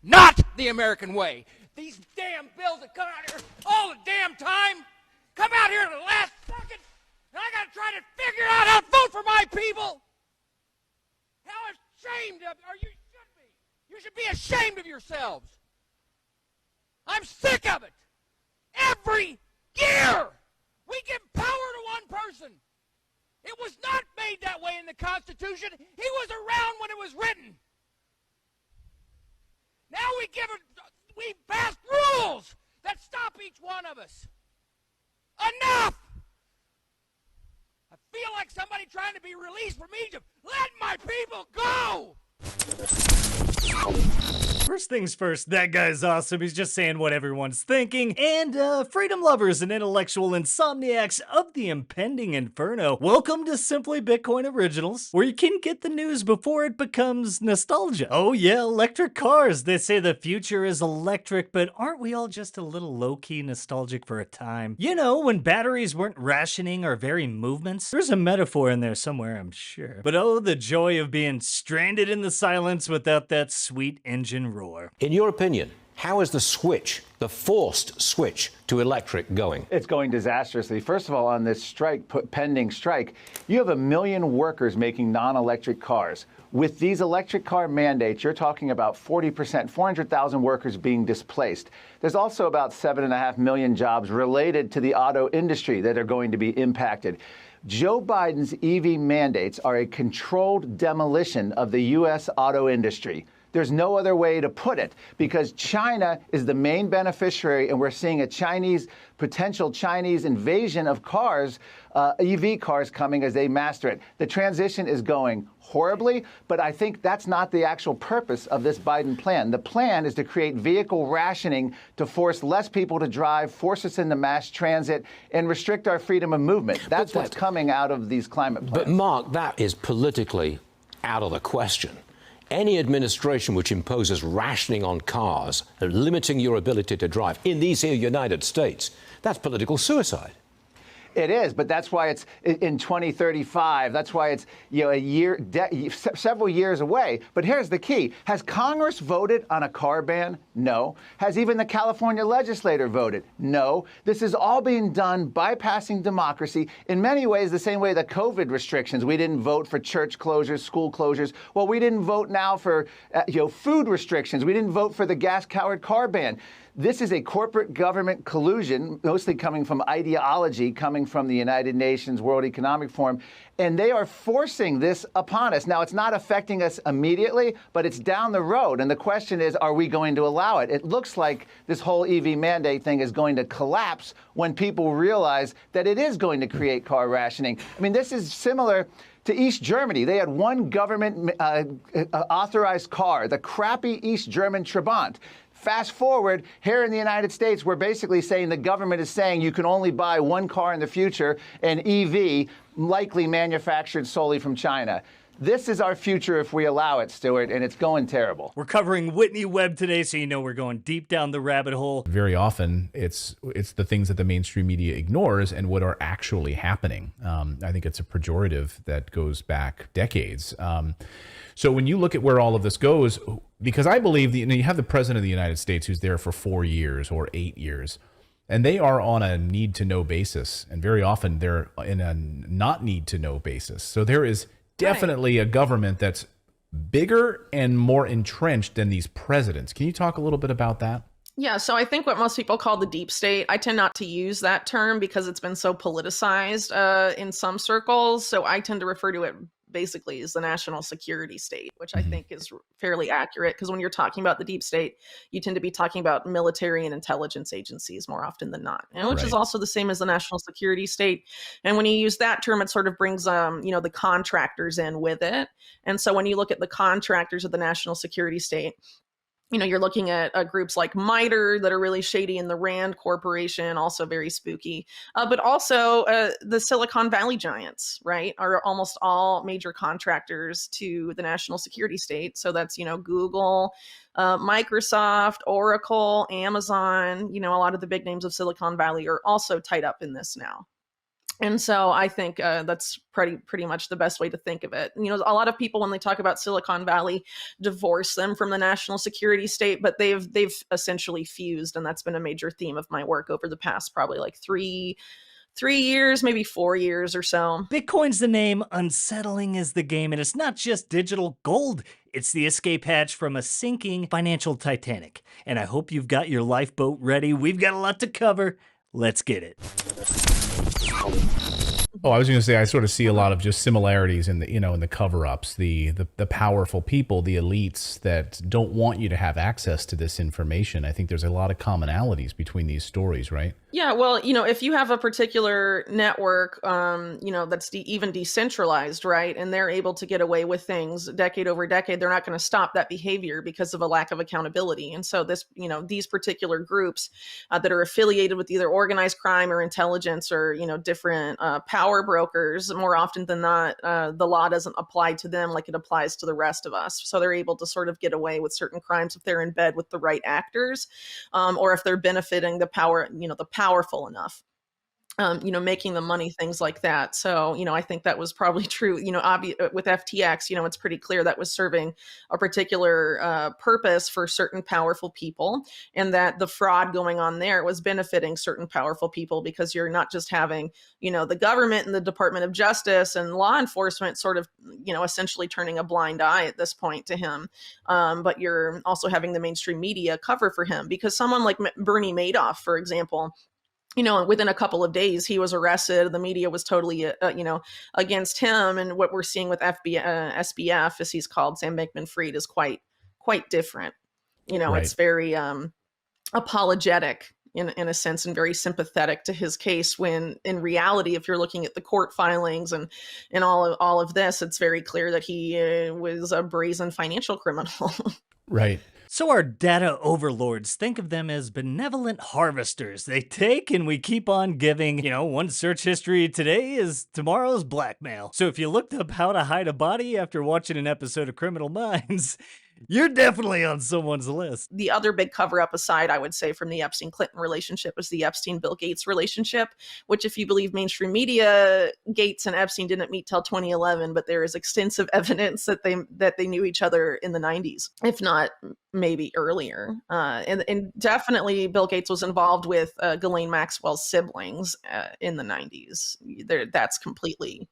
Not the American way. These damn bills that come out here all the damn time come out here in the last second, and I gotta try to figure out how to vote for my people. How ashamed of you should be. You should be ashamed of yourselves. I'm sick of it. Every year we give power to one person. It was not made that way in the Constitution. He was around when it was written. Now we passed rules that stop each one of us. Enough! I feel like somebody trying to be released from Egypt. Let my people go! First things first, that guy's awesome. He's just saying what everyone's thinking. And freedom lovers and intellectual insomniacs of the impending inferno, welcome to Simply Bitcoin Originals, where you can get the news before it becomes nostalgia. Oh yeah, electric cars. They say the future is electric, but aren't we all just a little low-key nostalgic for a time? You know, when batteries weren't rationing our very movements? There's a metaphor in there somewhere, I'm sure. But oh, the joy of being stranded in the silence without that sweet engine roar. In your opinion, how is the switch, the forced switch to electric going? It's going disastrously. First of all, on this pending strike, you have 1 million workers making non-electric cars. With these electric car mandates, you're talking about 40%, 400,000 workers being displaced. There's also about 7.5 million jobs related to the auto industry that are going to be impacted. Joe Biden's EV mandates are a controlled demolition of the U.S. auto industry. There's no other way to put it, because China is the main beneficiary, and we're seeing a potential Chinese invasion of cars, EV cars coming as they master it. The transition is going horribly, but I think that's not the actual purpose of this Biden plan. The plan is to create vehicle rationing to force less people to drive, force us into mass transit, and restrict our freedom of movement. That's what's coming out of these climate plans. But Mark, that is politically out of the question. Any administration which imposes rationing on cars, limiting your ability to drive in these here United States, that's political suicide. It is, but that's why it's in 2035. That's why it's several years away. But here's the key. Has Congress voted on a car ban? No. Has even the California legislature voted? No. This is all being done bypassing democracy. In many ways, the same way the COVID restrictions. We didn't vote for church closures, school closures. Well, we didn't vote now for food restrictions. We didn't vote for the gas-powered car ban. This is a corporate government collusion, mostly coming from ideology, coming from the United Nations, World Economic Forum, and they are forcing this upon us. Now, it's not affecting us immediately, but it's down the road, and the question is, are we going to allow it? It looks like this whole EV mandate thing is going to collapse when people realize that it is going to create car rationing. I mean, this is similar to East Germany. They had one government authorized car, the crappy East German Trabant. Fast forward, here in the United States, we're basically saying the government is saying you can only buy one car in the future, an EV, likely manufactured solely from China. This is our future if we allow it, Stuart, and it's going terrible. We're covering Whitney Webb today, so you know we're going deep down the rabbit hole. Very often, it's the things that the mainstream media ignores and what are actually happening. I think it's a pejorative that goes back decades. So when you look at where all of this goes, because I believe you have the president of the United States who's there for 4 years or 8 years, and they are on a need-to-know basis, and very often they're in a not need-to-know basis. So there is definitely a government that's bigger and more entrenched than these presidents. Can you talk a little bit about that? Yeah, so I think what most people call the deep state, I tend not to use that term because it's been so politicized in some circles. So I tend to refer to it basically as the national security state, which I think is fairly accurate, because when you're talking about the deep state, you tend to be talking about military and intelligence agencies more often than not, and which is also the same as the national security state. And when you use that term, it sort of brings the contractors in with it. And so when you look at the contractors of the national security state, you're looking at groups like MITRE that are really shady, in the RAND Corporation, also very spooky. But also the Silicon Valley giants, right, are almost all major contractors to the national security state. So that's, Google, Microsoft, Oracle, Amazon, a lot of the big names of Silicon Valley are also tied up in this now. And so I think that's pretty much the best way to think of it. You know, a lot of people, when they talk about Silicon Valley, divorce them from the national security state, but they've essentially fused, and that's been a major theme of my work over the past probably like three years, maybe 4 years or so. Bitcoin's the name, unsettling is the game, and it's not just digital gold. It's the escape hatch from a sinking financial Titanic. And I hope you've got your lifeboat ready. We've got a lot to cover. Let's get it. Oh, I was going to say, I sort of see a lot of just similarities in the, in the cover-ups, the powerful people, the elites that don't want you to have access to this information. I think there's a lot of commonalities between these stories, right? Yeah, well, if you have a particular network, that's even decentralized, right, and they're able to get away with things decade over decade, they're not going to stop that behavior because of a lack of accountability. And so these particular groups that are affiliated with either organized crime or intelligence or, different power brokers, more often than not, the law doesn't apply to them like it applies to the rest of us. So they're able to sort of get away with certain crimes if they're in bed with the right actors, or if they're benefiting the powerful enough, making the money, things like that. So, I think that was probably true, with FTX, it's pretty clear that was serving a particular purpose for certain powerful people, and that the fraud going on there was benefiting certain powerful people, because you're not just having, the government and the Department of Justice and law enforcement sort of, essentially turning a blind eye at this point to him. But you're also having the mainstream media cover for him, because someone like Bernie Madoff, for example, within a couple of days, he was arrested. The media was totally, against him. And what we're seeing with SBF, as he's called, Sam Bankman-Fried, is quite different. Right. It's very apologetic in a sense, and very sympathetic to his case, when in reality, if you're looking at the court filings and all of this, it's very clear that he was a brazen financial criminal. Right. So our data overlords, think of them as benevolent harvesters. They take and we keep on giving. One search history today is tomorrow's blackmail. So if you looked up how to hide a body after watching an episode of Criminal Minds, you're definitely on someone's list. The other big cover-up aside, I would say, from the Epstein-Clinton relationship was the Epstein-Bill Gates relationship, which, if you believe mainstream media, Gates and Epstein didn't meet till 2011, but there is extensive evidence that they knew each other in the 90s, if not maybe earlier. And definitely Bill Gates was involved with Ghislaine Maxwell's siblings in the 90s. That's completely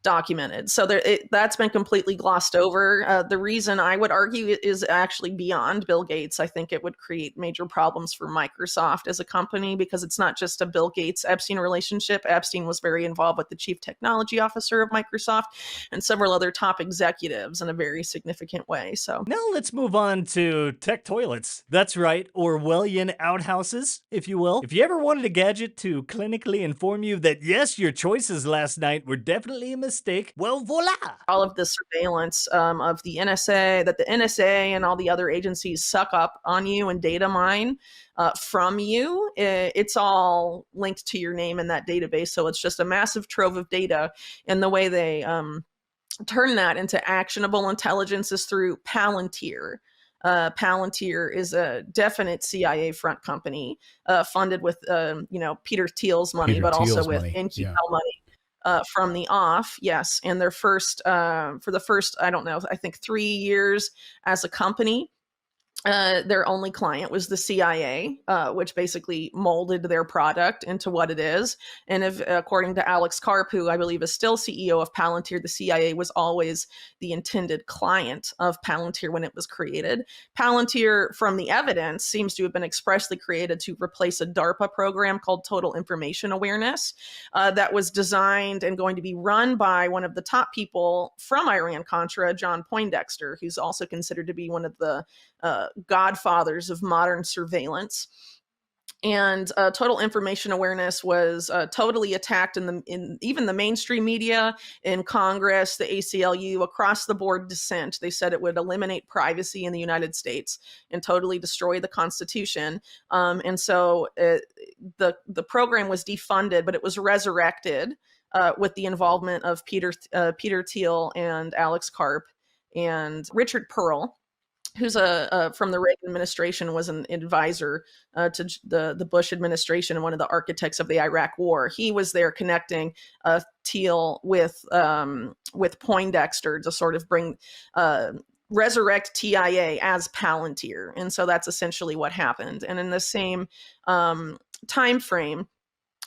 documented. So that's been completely glossed over. The reason I would argue is actually beyond Bill Gates. I think it would create major problems for Microsoft as a company, because it's not just a Bill Gates-Epstein relationship. Epstein was very involved with the chief technology officer of Microsoft and several other top executives in a very significant way. So now let's move on to tech toilets. That's right, Orwellian outhouses, if you will. If you ever wanted a gadget to clinically inform you that yes, your choices last night were definitely a mistake, well, voila! All of the surveillance of the NSA, that the NSA and all the other agencies suck up on you and data mine from you, it's all linked to your name in that database. So it's just a massive trove of data. And the way they turn that into actionable intelligence is through Palantir. Palantir is a definite CIA front company, funded with Peter Thiel's money, but also with NQL money. From the off, yes. And their first, for the first, I don't know, I think 3 years as a company, their only client was the CIA, which basically molded their product into what it is. And according to Alex Karp, who I believe is still CEO of Palantir, the CIA was always the intended client of Palantir when it was created. Palantir, from the evidence, seems to have been expressly created to replace a DARPA program called Total Information Awareness that was designed and going to be run by one of the top people from Iran-Contra, John Poindexter, who's also considered to be one of the godfathers of modern surveillance. And total information awareness was totally attacked in even the mainstream media, in Congress, the ACLU, across the board dissent. They said it would eliminate privacy in the United States and totally destroy the Constitution. And so the program was defunded, but it was resurrected with the involvement of Peter Thiel and Alex Karp and Richard Pearl. who's from the Reagan administration, was an advisor to the Bush administration and one of the architects of the Iraq War. He was there connecting Thiel with Poindexter to sort of bring resurrect TIA as Palantir, and so that's essentially what happened. And in the same time frame,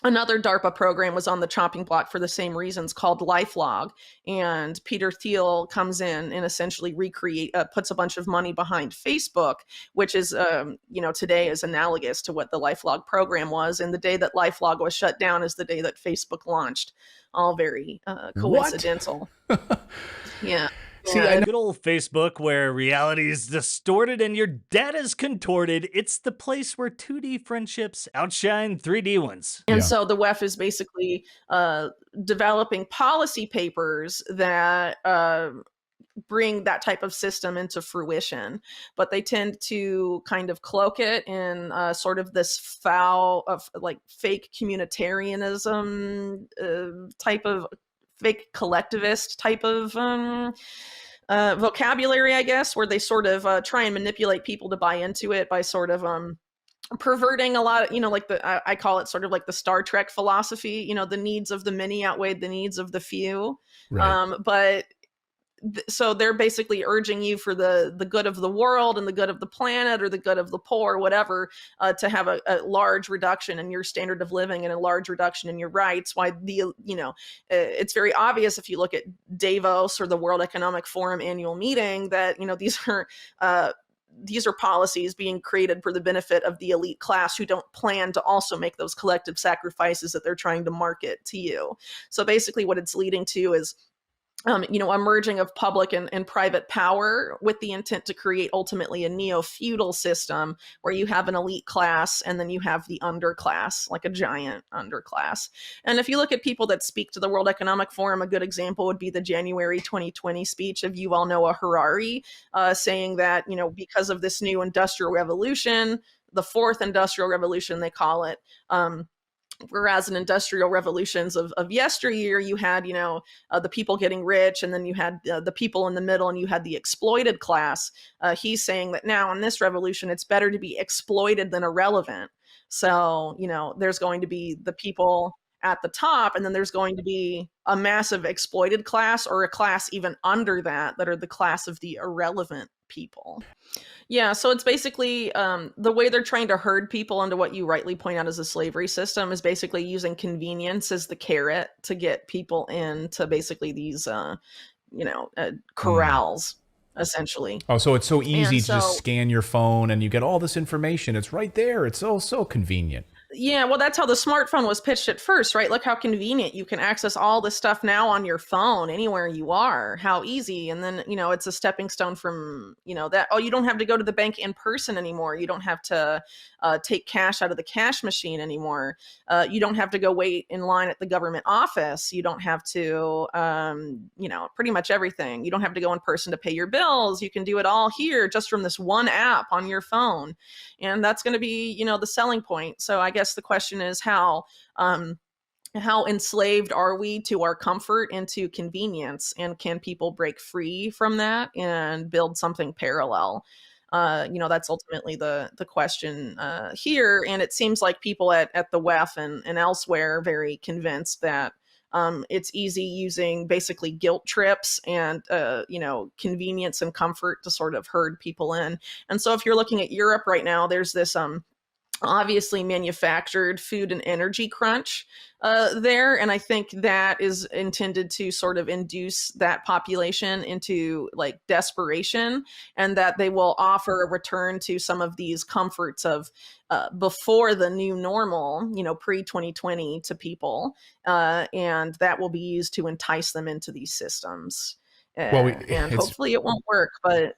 another DARPA program was on the chopping block for the same reasons, called LifeLog. And Peter Thiel comes in and essentially puts a bunch of money behind Facebook, which is, today is analogous to what the LifeLog program was. And the day that LifeLog was shut down is the day that Facebook launched. All very coincidental. Yeah. See, good old Facebook, where reality is distorted and your data's contorted. It's the place where 2D friendships outshine 3D ones. And so the WEF is basically developing policy papers that bring that type of system into fruition, but they tend to kind of cloak it in sort of this foul of like fake communitarianism type of fake collectivist type of vocabulary, I guess, where they sort of try and manipulate people to buy into it by sort of perverting a lot of, like I call it sort of like the Star Trek philosophy, the needs of the many outweighed the needs of the few. Right. So they're basically urging you for the good of the world and the good of the planet or the good of the poor, whatever, to have a large reduction in your standard of living and a large reduction in your rights. Why it's very obvious if you look at Davos or the World Economic Forum annual meeting that, these are policies being created for the benefit of the elite class who don't plan to also make those collective sacrifices that they're trying to market to you. So basically what it's leading to is a merging of public and private power with the intent to create ultimately a neo-feudal system where you have an elite class and then you have the underclass, like a giant underclass. And if you look at people that speak to the World Economic Forum, a good example would be the January 2020 speech of Yuval Noah Harari, saying that, because of this new industrial revolution, the fourth industrial revolution, they call it, whereas in industrial revolutions of yesteryear, you had, the people getting rich, and then you had the people in the middle, and you had the exploited class. He's saying that now in this revolution, it's better to be exploited than irrelevant. So, there's going to be the people at the top, and then there's going to be a massive exploited class or a class even under that are the class of the irrelevant people. Yeah, so it's basically the way they're trying to herd people into what you rightly point out as a slavery system is basically using convenience as the carrot to get people into basically these, corrals, essentially. Oh, so it's so easy to just scan your phone and you get all this information. It's right there. It's so convenient. Yeah, well, that's how the smartphone was pitched at first, right? Look how convenient. You can access all this stuff now on your phone, anywhere you are. How easy. And then, it's a stepping stone from, that, you don't have to go to the bank in person anymore. You don't have to take cash out of the cash machine anymore. You don't have to go wait in line at the government office. You don't have to, pretty much everything. You don't have to go in person to pay your bills. You can do it all here just from this one app on your phone. And that's going to be, the selling point. So I guess the question is how enslaved are we to our comfort and to convenience, and can people break free from that and build something parallel? That's ultimately the question here. And it seems like people at the WEF and elsewhere are very convinced that it's easy using basically guilt trips and, convenience and comfort to sort of herd people in. And so if you're looking at Europe right now, there's this obviously manufactured food and energy crunch there. And I think that is intended to sort of induce that population into like desperation, and that they will offer a return to some of these comforts of before the new normal, pre-2020 to people. And that will be used to entice them into these systems. And hopefully it won't work, but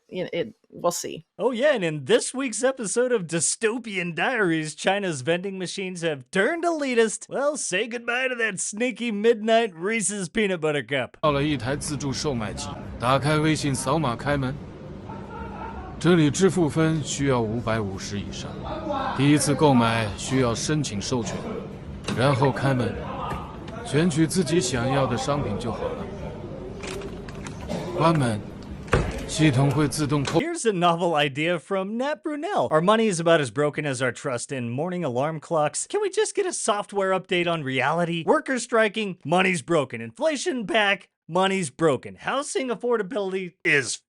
we'll see. Oh yeah, and in this week's episode of Dystopian Diaries, China's vending machines have turned elitist. Well, say goodbye to that sneaky midnight Reese's peanut butter cup. 到了一台自助售卖机，打开微信扫码开门。这里支付分需要550以上，第一次购买需要申请授权，然后开门，选取自己想要的商品就好了。关门，系统会自动扣。 Here's a novel idea from Nat Brunel. Our money is about as broken as our trust in morning alarm clocks. Can we just get a software update on reality? Workers striking, money's broken. Inflation back, money's broken. Housing affordability is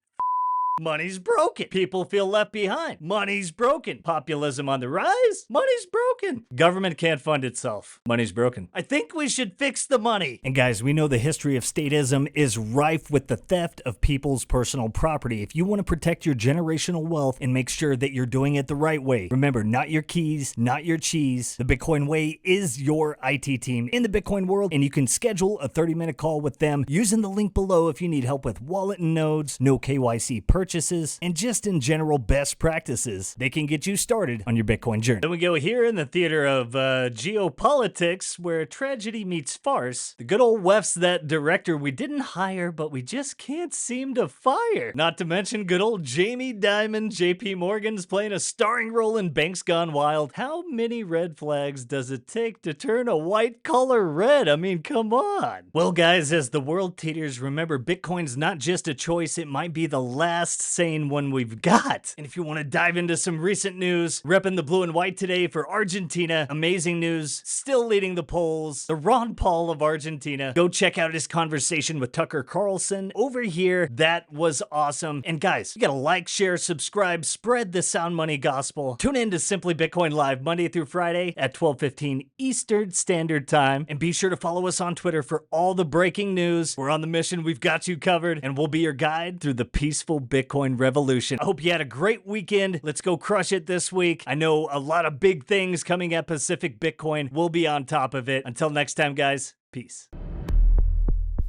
money's broken. People feel left behind. Money's broken. Populism on the rise. Money's broken. Government can't fund itself. Money's broken. I think we should fix the money. And guys, we know the history of statism is rife with the theft of people's personal property. If you want to protect your generational wealth and make sure that you're doing it the right way, remember, not your keys, not your cheese. The Bitcoin Way is your IT team in the Bitcoin world, and you can schedule a 30-minute call with them using the link below if you need help with wallet and nodes, no KYC purchases, and just in general best practices. They can get you started on your Bitcoin journey. Then we go here in the theater of geopolitics, where tragedy meets farce. The good old WEF's that director we didn't hire, but we just can't seem to fire. Not to mention good old Jamie Dimon, JP Morgan's playing a starring role in Banks Gone Wild. How many red flags does it take to turn a white collar red? I mean, come on. Well, guys, as the world teeters, remember, Bitcoin's not just a choice, it might be the last sane one we've got. And if you want to dive into some recent news, repping the blue and white today for Argentina. Amazing news, still leading the polls. The Ron Paul of Argentina. Go check out his conversation with Tucker Carlson over here. That was awesome. And guys, you gotta like, share, subscribe, spread the sound money gospel. Tune in to Simply Bitcoin Live Monday through Friday at 12:15 Eastern Standard Time. And be sure to follow us on Twitter for all the breaking news. We're on the mission, we've got you covered, and we'll be your guide through the peaceful Bitcoin revolution. I hope you had a great weekend. Let's go crush it this week. I know a lot of big things coming at Pacific Bitcoin. We'll be on top of it. Until next time, guys, peace.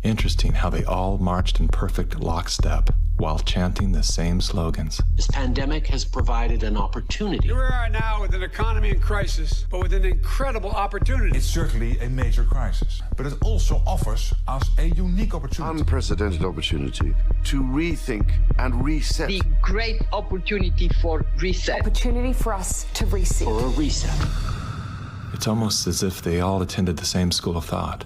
Interesting how they all marched in perfect lockstep while chanting the same slogans. This pandemic has provided an opportunity. Here we are now with an economy in crisis, but with an incredible opportunity. It's certainly a major crisis, but it also offers us a unique opportunity. Unprecedented opportunity to rethink and reset. The great opportunity for reset. Opportunity for us to reset. For a reset. It's almost as if they all attended the same school of thought.